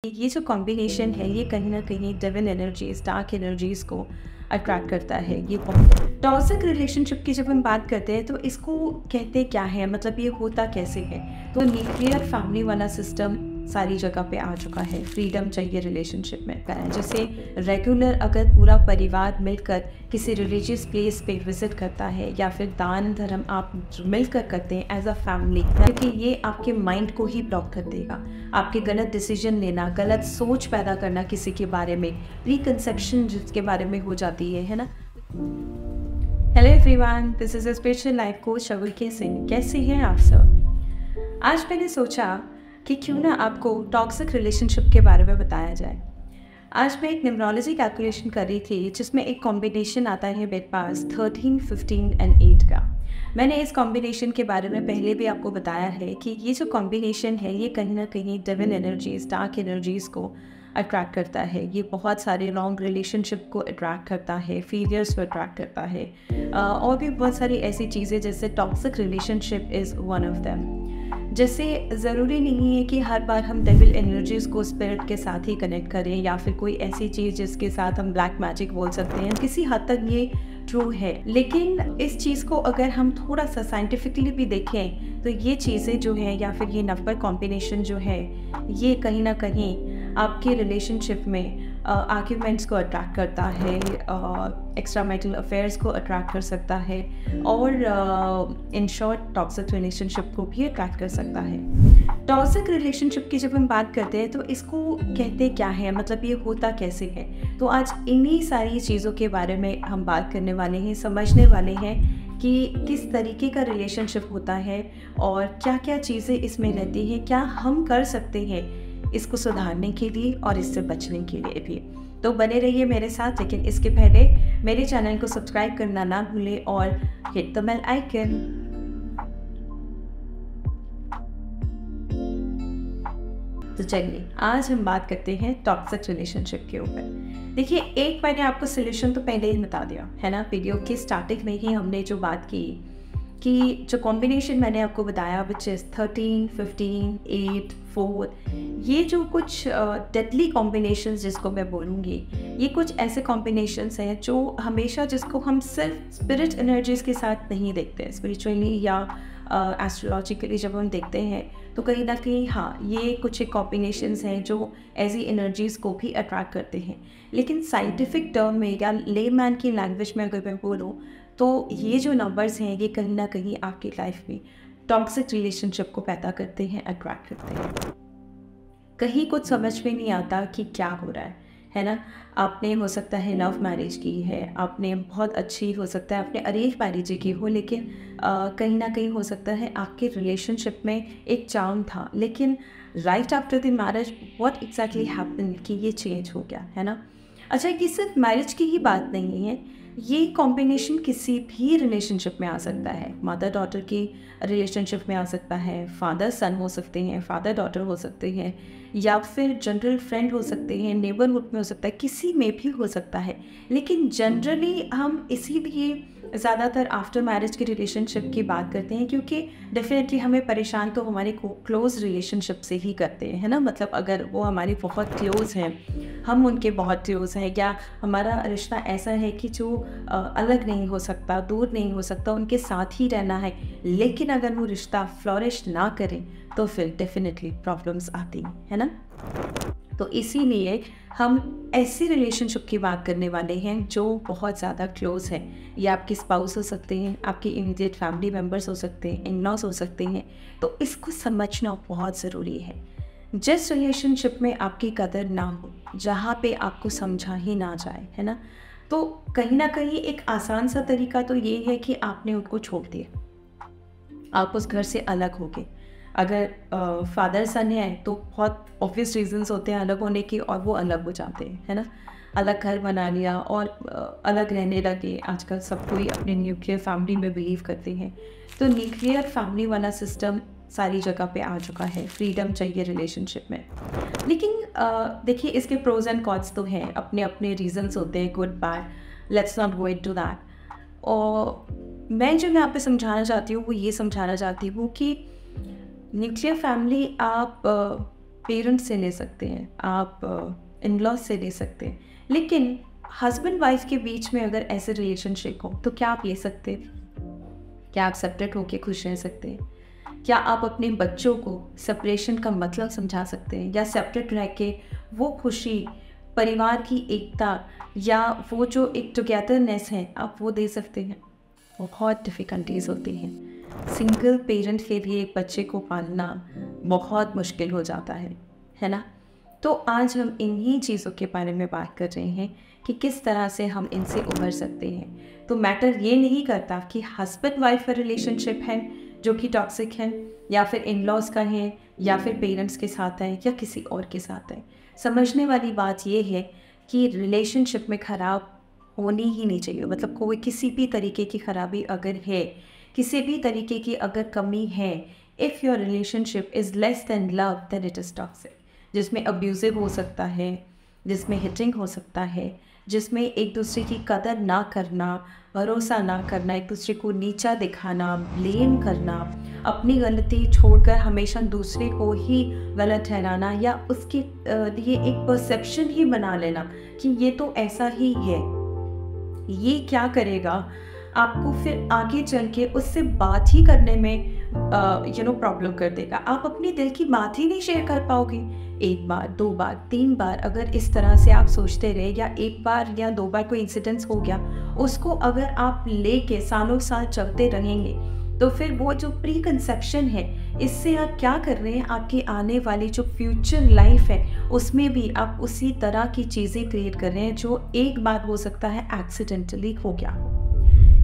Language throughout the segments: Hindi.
ये जो कॉम्बिनेशन है ये कहीं ना कहीं डेविल एनर्जीज डार्क एनर्जीज को अट्रैक्ट करता है। ये बहुत टॉक्सिक रिलेशनशिप की जब हम बात करते हैं तो इसको कहते क्या है, मतलब ये होता कैसे है। तो न्यूक्लियर फैमिली वाला सिस्टम सारी जगह पे आ चुका है। फ्रीडम चाहिए रिलेशनशिप में, जैसे रेगुलर अगर पूरा परिवार मिलकर किसी रिलीजियस प्लेस पे विजिट करता है या फिर दान धर्म आप मिलकर करते हैं एज अ फैमिली, क्योंकि ये आपके माइंड को ही ब्लॉक कर देगा। आपके गलत डिसीजन लेना, गलत सोच पैदा करना किसी के बारे में, प्रीकंसेप्शन जिसके बारे में हो जाती है ना। Hello everyone, this is a spiritual life coach Shagul Singh. कैसे हैं आप सब? आज मैंने सोचा कि क्यों ना आपको टॉक्सिक रिलेशनशिप के बारे में बताया जाए। आज मैं एक न्यूमरोलॉजी कैलकुलेशन कर रही थी जिसमें एक कॉम्बिनेशन आता है मेरे पास 13, 15 एंड 8 का। मैंने इस कॉम्बिनेशन के बारे में पहले भी आपको बताया है कि ये जो कॉम्बिनेशन है ये कहीं ना कहीं डेविल एनर्जीज डार्क एनर्जीज को अट्रैक्ट करता है। ये बहुत सारे लॉन्ग रिलेशनशिप को अट्रैक्ट करता है, फेलियर्स को अट्रैक्ट करता है, और भी बहुत सारी ऐसी चीज़ें जैसे toxic relationship is one of them. जैसे ज़रूरी नहीं है कि हर बार हम डेविल एनर्जीज़ को स्पिरिट के साथ ही कनेक्ट करें या फिर कोई ऐसी चीज़ जिसके साथ हम ब्लैक मैजिक बोल सकते हैं। किसी हद तक ये ट्रू है, लेकिन इस चीज़ को अगर हम थोड़ा सा साइंटिफिकली भी देखें तो ये चीज़ें जो हैं या फिर ये नंबर कॉम्बिनेशन जो है ये कहीं ना कहीं आपके रिलेशनशिप में आर्ग्यूमेंट्स को अट्रैक्ट करता है, एक्स्ट्रा मैरिटल अफेयर्स को अट्रैक्ट कर सकता है और इन शॉर्ट टॉक्सिक रिलेशनशिप को भी अट्रैक्ट कर सकता है। टॉक्सिक रिलेशनशिप की जब हम बात करते हैं तो इसको कहते क्या है, मतलब ये होता कैसे है। तो आज इन्हीं सारी चीज़ों के बारे में हम बात करने वाले हैं, समझने वाले हैं कि किस तरीके का रिलेशनशिप होता है और क्या क्या चीज़ें इसमें रहती हैं, क्या हम कर सकते हैं इसको सुधारने के लिए और इससे बचने के लिए भी। तो बने रहिए मेरे साथ, लेकिन इसके पहले मेरे चैनल को सब्सक्राइब करना ना भूलें और हिट द बेल आइकन। तो चलिए आज हम बात करते हैं टॉक्सिक रिलेशनशिप के ऊपर। देखिए, एक मैंने आपको सोल्यूशन तो पहले ही बता दिया है ना, वीडियो की स्टार्टिंग में ही हमने जो बात की कि जो कॉम्बिनेशन मैंने आपको बताया विच इज़ 13, 15, 8, 4, ये जो कुछ डेडली कॉम्बिनेशंस जिसको मैं बोलूँगी, ये कुछ ऐसे कॉम्बिनेशंस हैं जो हमेशा जिसको हम सिर्फ स्पिरिट एनर्जीज़ के साथ नहीं देखते हैं। स्पिरिचुअली या एस्ट्रोलॉजिकली जब हम देखते हैं तो कहीं ना कहीं हाँ ये कुछ एक कॉम्बिनेशंस हैं जो ऐसी एनर्जीज़ को भी अट्रैक्ट करते हैं। लेकिन साइंटिफिक टर्म में या लेमैन की लैंग्वेज में अगर मैं बोलूँ तो ये जो नंबर्स हैं ये कहीं ना कहीं आपकी लाइफ में टॉक्सिक रिलेशनशिप को पैदा करते हैं, अट्रैक्ट करते हैं। कहीं कुछ समझ में नहीं आता कि क्या हो रहा है ना। आपने हो सकता है लव मैरिज की है, आपने बहुत अच्छी हो सकता है आपने अरेंज मैरिज की हो, लेकिन कहीं ना कहीं हो सकता है आपके रिलेशनशिप में एक चार्म था, लेकिन right after the marriage what exactly happen कि ये चेंज हो गया है ना। अच्छा, ये सिर्फ मैरिज की ही बात नहीं है, ये कॉम्बिनेशन किसी भी रिलेशनशिप में आ सकता है। मदर डॉटर की रिलेशनशिप में आ सकता है, फादर सन हो सकते हैं, फादर डॉटर हो सकते हैं, या फिर जनरल फ्रेंड हो सकते हैं, नेबरहुड में हो सकता है, किसी में भी हो सकता है। लेकिन जनरली हम इसीलिए ज़्यादातर आफ्टर मैरिज की रिलेशनशिप की बात करते हैं क्योंकि डेफिनेटली हमें परेशान तो हमारे क्लोज़ रिलेशनशिप से ही करते हैं, है ना। मतलब अगर वो हमारे बहुत क्लोज़ हैं, हम उनके बहुत क्लोज़ हैं, या हमारा रिश्ता ऐसा है कि जो अलग नहीं हो सकता, दूर नहीं हो सकता, उनके साथ ही रहना है, लेकिन अगर वो रिश्ता फ्लॉरिश ना करे तो फिर डेफिनेटली प्रॉब्लम्स आती है ना। तो इसीलिए हम ऐसी रिलेशनशिप की बात करने वाले हैं जो बहुत ज़्यादा क्लोज़ है। ये आपके स्पाउस हो सकते हैं, आपके इमीडिएट फैमिली मेम्बर्स हो सकते हैं, इन लॉज हो सकते हैं। तो इसको समझना बहुत ज़रूरी है। जिस रिलेशनशिप में आपकी कदर ना हो, जहाँ पे आपको समझा ही ना जाए, है ना, तो कहीं ना कहीं एक आसान सा तरीका तो ये है कि आपने उनको छोड़ दिया, आप उस घर से अलग हो गए। अगर फादर सन है तो बहुत ऑब्वियस रीजंस होते हैं अलग होने के, और वो अलग हो जाते हैं, है ना। अलग घर बना लिया और अलग रहने लगे। आजकल सब कोई अपने न्यूक्लियर फैमिली में बिलीव करते हैं। तो न्यूक्लियर फैमिली वाला सिस्टम सारी जगह पे आ चुका है। फ्रीडम चाहिए रिलेशनशिप में, लेकिन देखिए इसके प्रोज एंड कॉन्स तो हैं, अपने अपने रीजंस होते हैं, good bad, let's not go into that. और मैं जो यहाँ पे समझाना चाहती हूँ वो ये समझाना चाहती हूँ कि न्यूक्लियर फैमिली आप पेरेंट्स से ले सकते हैं, आप इन लॉज से ले सकते हैं, लेकिन हस्बैंड वाइफ के बीच में अगर ऐसे रिलेशनशिप हो तो क्या आप ले सकते हैं? क्या आप सेपरेट होकर खुश रह सकते हैं? क्या आप अपने बच्चों को सेपरेशन का मतलब समझा सकते हैं, या सेपरेट रह के वो खुशी, परिवार की एकता, या वो जो एक टुगेदरनेस है आप वो दे सकते हैं? बहुत डिफ़िकल्टीज़ होती हैं। सिंगल पेरेंट के लिए एक बच्चे को पालना बहुत मुश्किल हो जाता है ना? तो आज हम इन्हीं चीज़ों के बारे में बात कर रहे हैं कि किस तरह से हम इनसे उभर सकते हैं। तो मैटर ये नहीं करता कि हस्बैंड वाइफ का रिलेशनशिप है जो कि टॉक्सिक है, या फिर इन लॉज का है, या फिर पेरेंट्स के साथ है, या किसी और के साथ है। समझने वाली बात ये है कि रिलेशनशिप में ख़राब होनी ही नहीं चाहिए। मतलब कोई किसी भी तरीके की ख़राबी अगर है, किसी भी तरीके की अगर कमी है, if your relationship is less than love then it is toxic. जिसमें अब्यूज़िव हो सकता है, जिसमें हिटिंग हो सकता है, जिसमें एक दूसरे की कदर ना करना, भरोसा ना करना, एक दूसरे को नीचा दिखाना, ब्लेम करना, अपनी गलती छोड़कर हमेशा दूसरे को ही गलत ठहराना, या उसके लिए एक परसेप्शन ही बना लेना कि ये तो ऐसा ही है। ये क्या करेगा, आपको फिर आगे चल के उससे बात ही करने में प्रॉब्लम कर देगा। आप अपनी दिल की बात ही नहीं शेयर कर पाओगे। 1 बार, 2 बार, 3 बार अगर इस तरह से आप सोचते रहे, या 1 बार या 2 बार कोई इंसिडेंस हो गया, उसको अगर आप लेके सालों साल चलते रहेंगे, तो फिर वो जो प्री कंसेप्शन है, इससे आप क्या कर रहे हैं, आपकी आने वाली जो फ्यूचर लाइफ है उसमें भी आप उसी तरह की चीज़ें क्रिएट कर रहे हैं जो एक बार हो सकता है एक्सीडेंटली हो गया।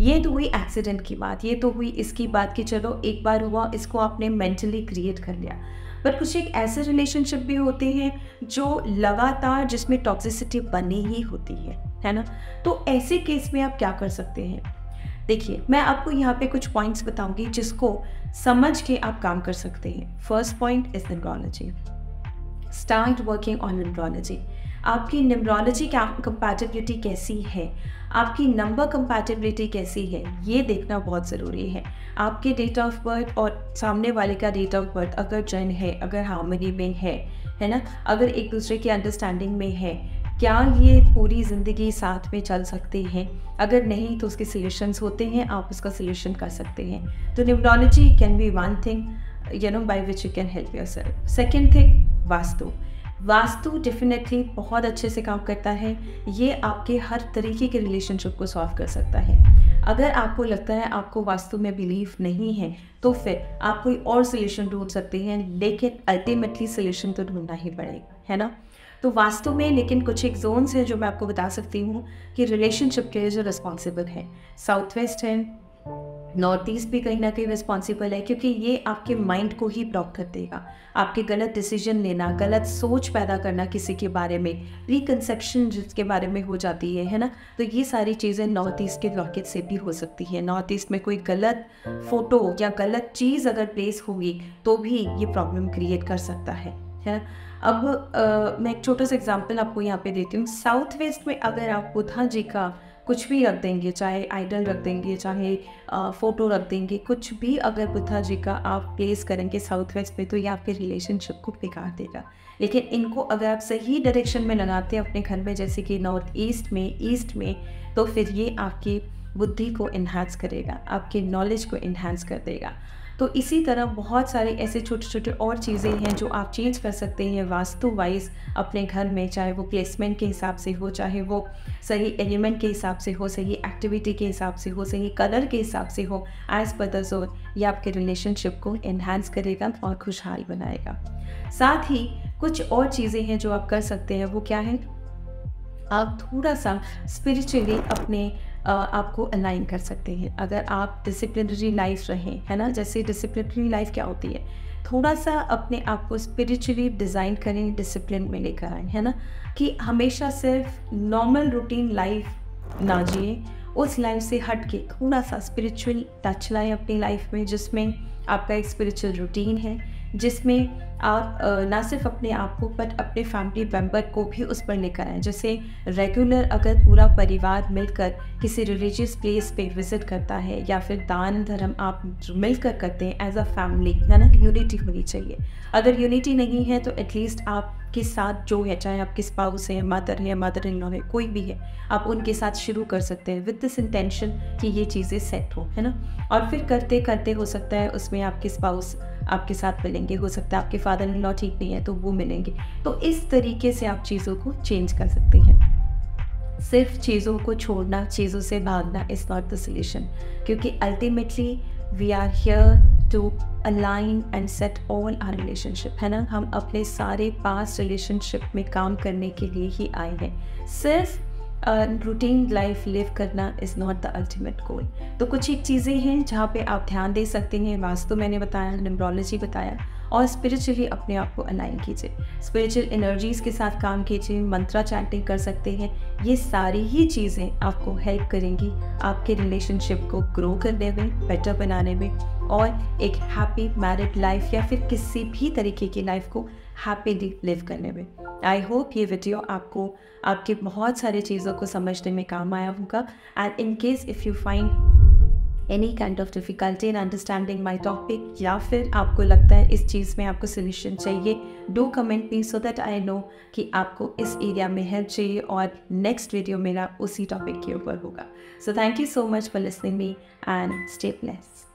ये तो हुई एक्सीडेंट की बात, ये तो हुई इसकी बात कि चलो एक बार हुआ, इसको आपने मेंटली क्रिएट कर लिया। पर कुछ एक ऐसे रिलेशनशिप भी होते हैं जो लगातार, जिसमें टॉक्सिसिटी बनी ही होती है ना? तो ऐसे केस में आप क्या कर सकते हैं? देखिए, मैं आपको यहाँ पे कुछ पॉइंट्स बताऊंगी जिसको समझ के आप काम कर सकते हैं। First point is numerology. Start working on numerology. आपकी न्यूमरोलॉजी कंपैटिबिलिटी कैसी है, आपकी नंबर कंपैटिबिलिटी कैसी है, ये देखना बहुत ज़रूरी है। आपके डेट ऑफ बर्थ और सामने वाले का डेट ऑफ बर्थ अगर जन है, अगर हार्मनी में है ना, अगर एक दूसरे की अंडरस्टैंडिंग में है, क्या ये पूरी ज़िंदगी साथ में चल सकते हैं? अगर नहीं तो उसके सॉल्यूशंस होते हैं, आप उसका सॉल्यूशन कर सकते हैं। तो numerology can be one thing by which you can help yourself. Second thing, vastu. Vastu definitely बहुत अच्छे से काम करता है। ये आपके हर तरीके के रिलेशनशिप को सॉल्व कर सकता है। अगर आपको लगता है आपको वास्तु में बिलीव नहीं है, तो फिर आप कोई और सोल्यूशन ढूंढ सकते हैं, लेकिन अल्टीमेटली सोल्यूशन तो ढूंढना ही पड़ेगा, है ना? तो वास्तु में लेकिन कुछ एक जोन्स हैं जो मैं आपको बता सकती हूँ कि रिलेशनशिप के लिए जो रिस्पॉन्सिबल है। साउथ वेस्ट है, नॉर्थ ईस्ट भी कहीं ना कहीं रिस्पॉन्सिबल है, क्योंकि ये आपके माइंड को ही ब्लॉक कर देगा। आपके गलत डिसीजन लेना, गलत सोच पैदा करना किसी के बारे में, प्रीकंसेप्शन जिसके बारे में हो जाती है ना, तो ये सारी चीज़ें नॉर्थ ईस्ट के ब्लॉकेज से भी हो सकती है। नॉर्थ ईस्ट में कोई गलत फोटो या गलत चीज़ अगर प्लेस होगी तो भी ये प्रॉब्लम क्रिएट कर सकता है ना। अब मैं एक छोटा सा एग्जाम्पल आपको यहाँ पे देती हूँ। साउथ वेस्ट में अगर आप बुद्धा जी का कुछ भी रख देंगे, चाहे आइडल रख देंगे, चाहे फ़ोटो रख देंगे, कुछ भी अगर बुद्धा जी का आप प्लेस करेंगे साउथ वेस्ट में, तो ये आपके रिलेशनशिप को बिगाड़ देगा। लेकिन इनको अगर आप सही डायरेक्शन में लगाते हैं अपने घर में, जैसे कि नॉर्थ ईस्ट में, ईस्ट में, तो फिर ये आपकी बुद्धि को इन्हांस करेगा, आपके नॉलेज को इन्हांस कर देगा। तो इसी तरह बहुत सारे ऐसे छोटे छोटे और चीज़ें हैं जो आप चेंज कर सकते हैं वास्तु वाइज अपने घर में, चाहे वो प्लेसमेंट के हिसाब से हो, चाहे वो सही एलिमेंट के हिसाब से हो, सही एक्टिविटी के हिसाब से हो, सही कलर के हिसाब से हो, एज पर द जोन। ये आपके रिलेशनशिप को इन्हांस करेगा और खुशहाल बनाएगा। साथ ही कुछ और चीज़ें हैं जो आप कर सकते हैं। वो क्या है, आप थोड़ा सा स्पिरिचुअली अपने आपको अलाइन कर सकते हैं। अगर आप डिसिप्लिनरी लाइफ रहें, है ना, जैसे डिसिप्लिनरी लाइफ क्या होती है, थोड़ा सा अपने आप को स्पिरिचुअली डिज़ाइन करें, डिसिप्लिन में लेकर आएँ, है ना, कि हमेशा सिर्फ नॉर्मल रूटीन लाइफ ना जिए, उस लाइफ से हट के थोड़ा सा स्पिरिचुअल टच लाएँ अपनी लाइफ में, जिसमें आपका एक स्पिरिचुअल रूटीन है, जिसमें आप ना सिर्फ अपने आप को बट अपने फैमिली मेम्बर को भी उस पर लेकर आएँ। जैसे रेगुलर अगर पूरा परिवार मिलकर किसी रिलीजियस प्लेस पे विज़िट करता है या फिर दान धर्म आप मिलकर करते हैं एज अ फैमिली, है ना, यूनिटी होनी चाहिए। अगर यूनिटी नहीं है तो एटलीस्ट आपके साथ जो है, चाहे आपके स्पाउस है, मदर इन लॉ है, कोई भी है, आप उनके साथ शुरू कर सकते हैं विद दिस इंटेंशन कि ये चीज़ें सेट हो, है ना। और फिर करते करते हो सकता है उसमें आपके स्पाउस आपके साथ मिलेंगे, हो सकता है आपके फादर इन लॉ ठीक नहीं है तो वो मिलेंगे। तो इस तरीके से आप चीज़ों को चेंज कर सकते हैं। सिर्फ चीज़ों को छोड़ना, चीज़ों से भागना इज़ नॉट द सोल्यूशन, क्योंकि ultimately we are here to align and set all our relationship, है ना। हम अपने सारे पास्ट रिलेशनशिप में काम करने के लिए ही आए हैं। सिर्फ रूटीन लाइफ लिव करना is not the ultimate goal. तो कुछ एक चीज़ें हैं जहाँ पे आप ध्यान दे सकते हैं। वास्तु मैंने बताया, न्यूमरोलॉजी बताया, और स्पिरिचुअली अपने आप को अलाइन कीजिए, स्पिरिचुअल एनर्जीज़ के साथ काम कीजिए, मंत्रा चैंटिंग कर सकते हैं। ये सारी ही चीज़ें आपको हेल्प करेंगी आपके रिलेशनशिप को ग्रो करने में, बेटर बनाने में, और एक हैप्पी मैरिड लाइफ या फिर किसी भी तरीके की लाइफ को हैप्पीली लिव करने में। आई होप ये वीडियो आपको आपके बहुत सारी चीज़ों को समझने में काम आया होगा। And in case if you find any kind of difficulty in understanding my topic, या फिर आपको लगता है इस चीज़ में आपको सोल्यूशन चाहिए, do comment me so that I know कि आपको इस एरिया में हेल्प चाहिए, और नेक्स्ट वीडियो मेरा उसी टॉपिक के ऊपर होगा। So thank you so much for listening me and stay blessed.